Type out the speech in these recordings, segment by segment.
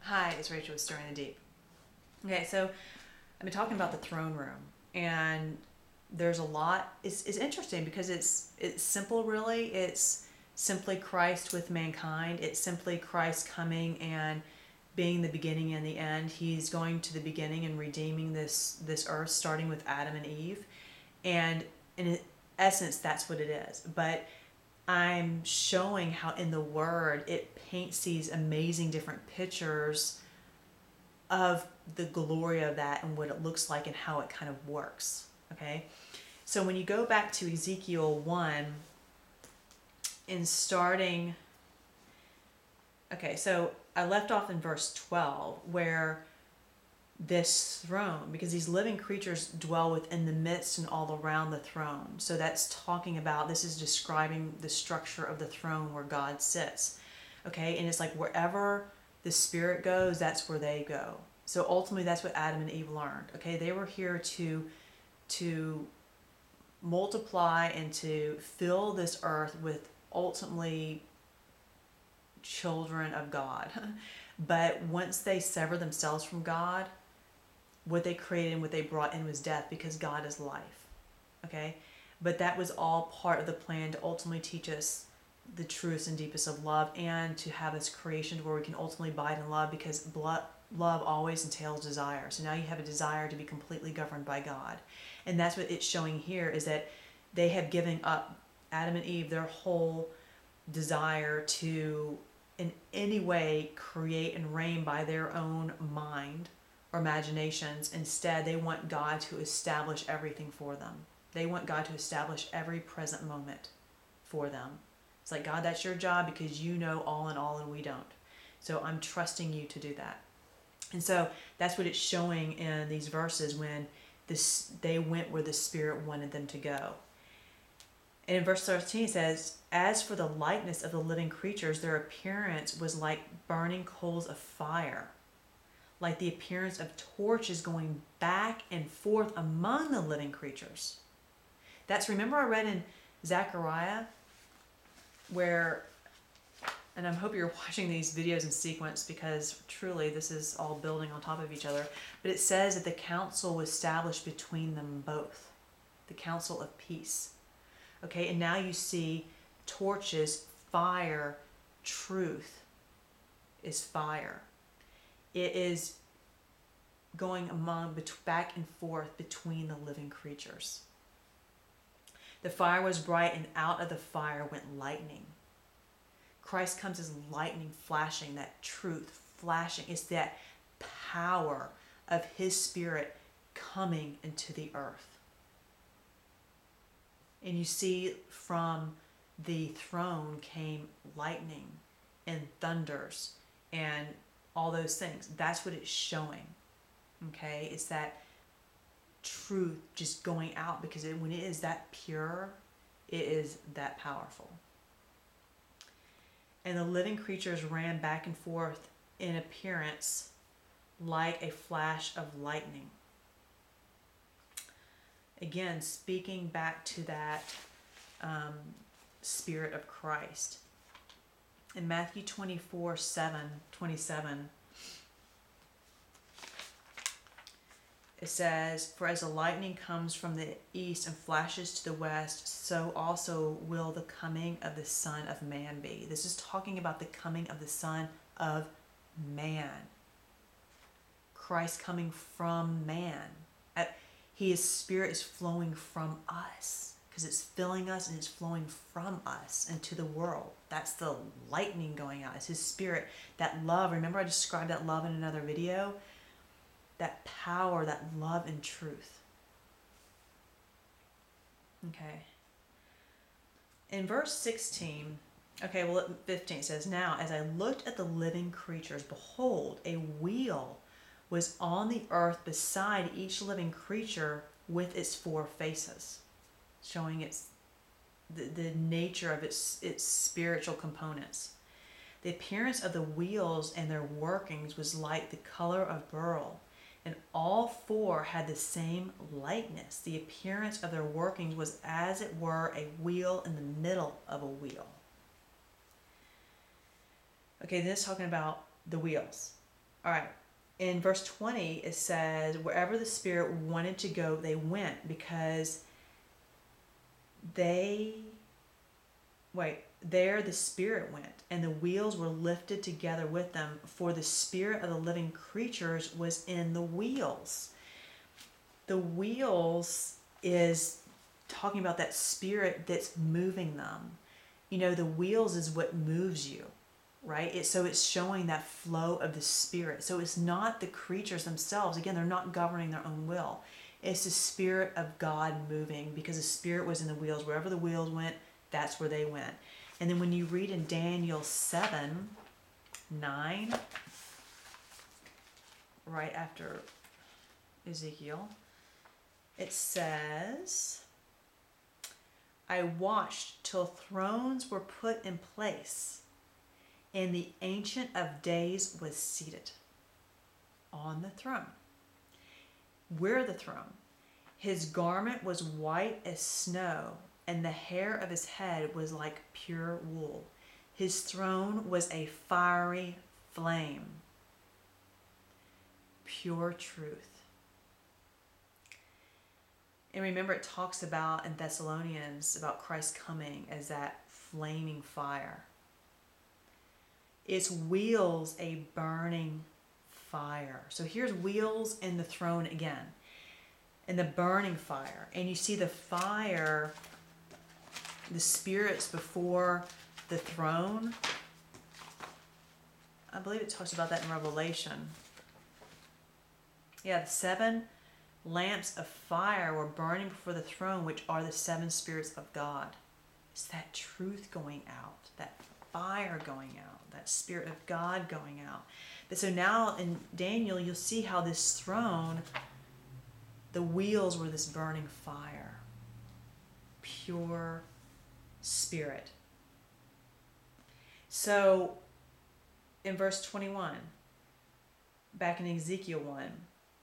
Hi, it's Rachel with Stirring the Deep. Okay, so I've been talking about the throne room, and there's a lot. It's interesting because it's simple, really. It's simply Christ with mankind. It's simply Christ coming and being the beginning and the end. He's going to the beginning and redeeming this earth, starting with Adam and Eve, and in essence, that's what it is. But I'm showing how in the Word it paints these amazing different pictures of the glory of that and what it looks like and how it kind of works. Okay, so when you go back to Ezekiel 1 in starting, okay, so I left off in verse 12 where this throne, because these living creatures dwell within the midst and all around the throne. So that's talking about, this is describing the structure of the throne where God sits. Okay, and it's like wherever the Spirit goes, that's where they go. So ultimately, that's what Adam and Eve learned. Okay, they were here to multiply and to fill this earth with ultimately children of God. But once they sever themselves from God, what they created and what they brought in was death, because God is life. Okay, but that was all part of the plan to ultimately teach us the truest and deepest of love, and to have this creation where we can ultimately abide in love, because love always entails desire. So now you have a desire to be completely governed by God. And that's what it's showing here, is that they have given up, Adam and Eve, their whole desire to in any way create and reign by their own mind or imaginations. Instead, they want God to establish everything for them. They want God to establish every present moment for them. It's like, God, that's your job because you know all in all and we don't. So I'm trusting you to do that. And so that's what it's showing in these verses when they went where the Spirit wanted them to go. And in verse 13 it says, as for the likeness of the living creatures, their appearance was like burning coals of fire, like the appearance of torches going back and forth among the living creatures. Remember I read in Zechariah where, and I hope you're watching these videos in sequence because truly this is all building on top of each other, but it says that the council was established between them both, the council of peace. Okay, and now you see torches, fire, truth is fire. It is going back and forth between the living creatures. The fire was bright, and out of the fire went lightning. Christ comes as lightning flashing, that truth flashing. It's that power of His Spirit coming into the earth. And you see from the throne came lightning and thunders and all those things. That's what it's showing. Okay, it's that truth just going out, because when it is that pure, it is that powerful. And the living creatures ran back and forth in appearance like a flash of lightning. Again, speaking back to that Spirit of Christ. In Matthew 24:27, it says, for as the lightning comes from the east and flashes to the west, so also will the coming of the Son of Man be. This is talking about the coming of the Son of Man. Christ coming from man. His Spirit is flowing from us, because it's filling us and it's flowing from us into the world. That's the lightning going out. It's His Spirit. That love. Remember I described that love in another video? That power, that love and truth. Okay. In verse 16, 15 says, now as I looked at the living creatures, behold, a wheel was on the earth beside each living creature with its four faces, showing the nature of its spiritual components. The appearance of the wheels and their workings was like the color of beryl, and all four had the same likeness. The appearance of their workings was as it were a wheel in the middle of a wheel. Okay, this is talking about the wheels. All right. In verse 20, it says, wherever the Spirit wanted to go, they went because they, there the Spirit went, and the wheels were lifted together with them, for the spirit of the living creatures was in the wheels. The wheels is talking about that spirit that's moving them. The wheels is what moves you, right? So it's showing that flow of the Spirit. So it's not the creatures themselves. Again, they're not governing their own will. It's the Spirit of God moving, because the Spirit was in the wheels. Wherever the wheels went, that's where they went. And then when you read in Daniel 7:9, right after Ezekiel, it says, I watched till thrones were put in place, and the Ancient of Days was seated on the throne. We're the throne. His garment was white as snow, and the hair of his head was like pure wool. His throne was a fiery flame, pure truth. And remember, it talks about in Thessalonians about Christ coming as that flaming fire. Its wheels a burning fire. So here's wheels and the throne again, and the burning fire. And you see the fire, the spirits before the throne. I believe it talks about that in Revelation. Yeah, the 7 lamps of fire were burning before the throne, which are the 7 spirits of God. It's that truth going out, that fire going out, that Spirit of God going out. But so now in Daniel, you'll see how this throne, the wheels were this burning fire, pure spirit. So in verse 21, back in Ezekiel 1,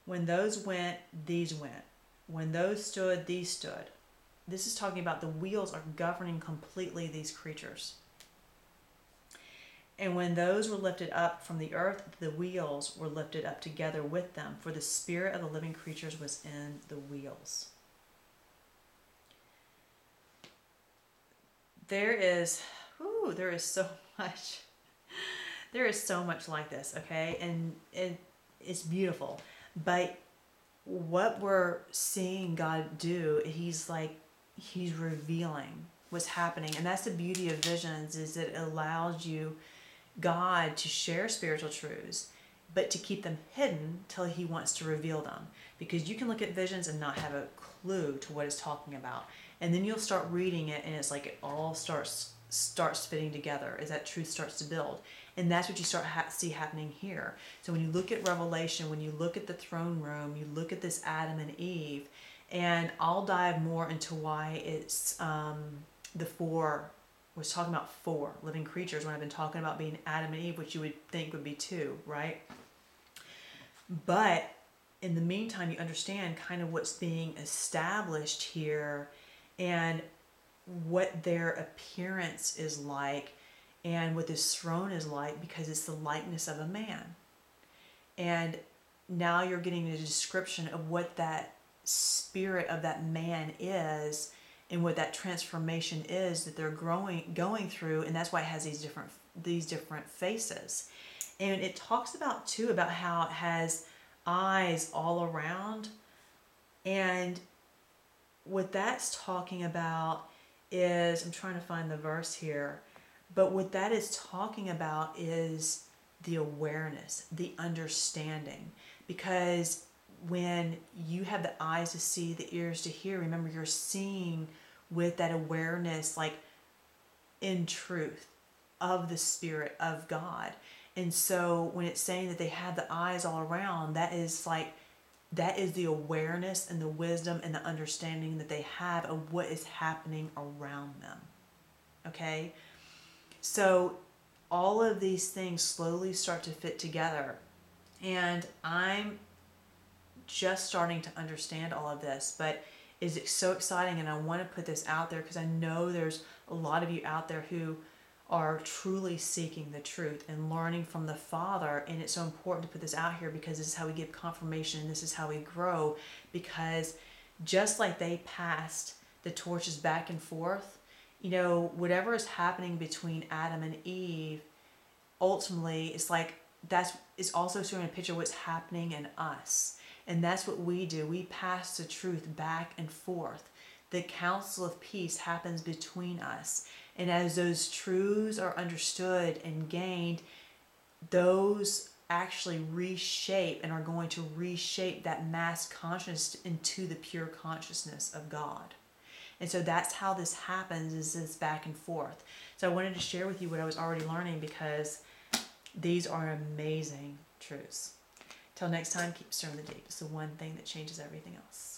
when those went, these went. When those stood, these stood. This is talking about the wheels are governing completely these creatures. And when those were lifted up from the earth, the wheels were lifted up together with them, for the spirit of the living creatures was in the wheels. There is so much. There is so much like this, okay? And it's beautiful. But what we're seeing God do, he's revealing what's happening. And that's the beauty of visions, is that it allows you, God, to share spiritual truths, but to keep them hidden till he wants to reveal them. Because you can look at visions and not have a clue to what it's talking about. And then you'll start reading it, and it's like it all starts fitting together as that truth starts to build. And that's what you see happening here. So when you look at Revelation, when you look at the throne room, you look at this Adam and Eve, and I'll dive more into why it's the 4. Was talking about 4 living creatures when I've been talking about being Adam and Eve, which you would think would be 2, right? But in the meantime, you understand kind of what's being established here and what their appearance is like and what this throne is like, because it's the likeness of a man. And now you're getting a description of what that spirit of that man is and what that transformation is that they're going through, and that's why it has these different faces. And it talks about too about how it has eyes all around, and what that's talking about is, I'm trying to find the verse here, but what that is talking about is the awareness, the understanding, because when you have the eyes to see, the ears to hear, remember you're seeing with that awareness, like in truth of the Spirit of God. And so when it's saying that they have the eyes all around, that is the awareness and the wisdom and the understanding that they have of what is happening around them. Okay? So all of these things slowly start to fit together. And I'm just starting to understand all of this, but it's so exciting, and I want to put this out there because I know there's a lot of you out there who are truly seeking the truth and learning from the Father. And it's so important to put this out here because this is how we give confirmation and this is how we grow. Because just like they passed the torches back and forth, you know, whatever is happening between Adam and Eve, ultimately it's like it's also showing a picture of what's happening in us. And that's what we do. We pass the truth back and forth. The counsel of peace happens between us. And as those truths are understood and gained, those actually reshape and are going to reshape that mass consciousness into the pure consciousness of God. And so that's how this happens, is this back and forth. So I wanted to share with you what I was already learning because these are amazing truths. Till next time, keep stirring the deep. It's the one thing that changes everything else.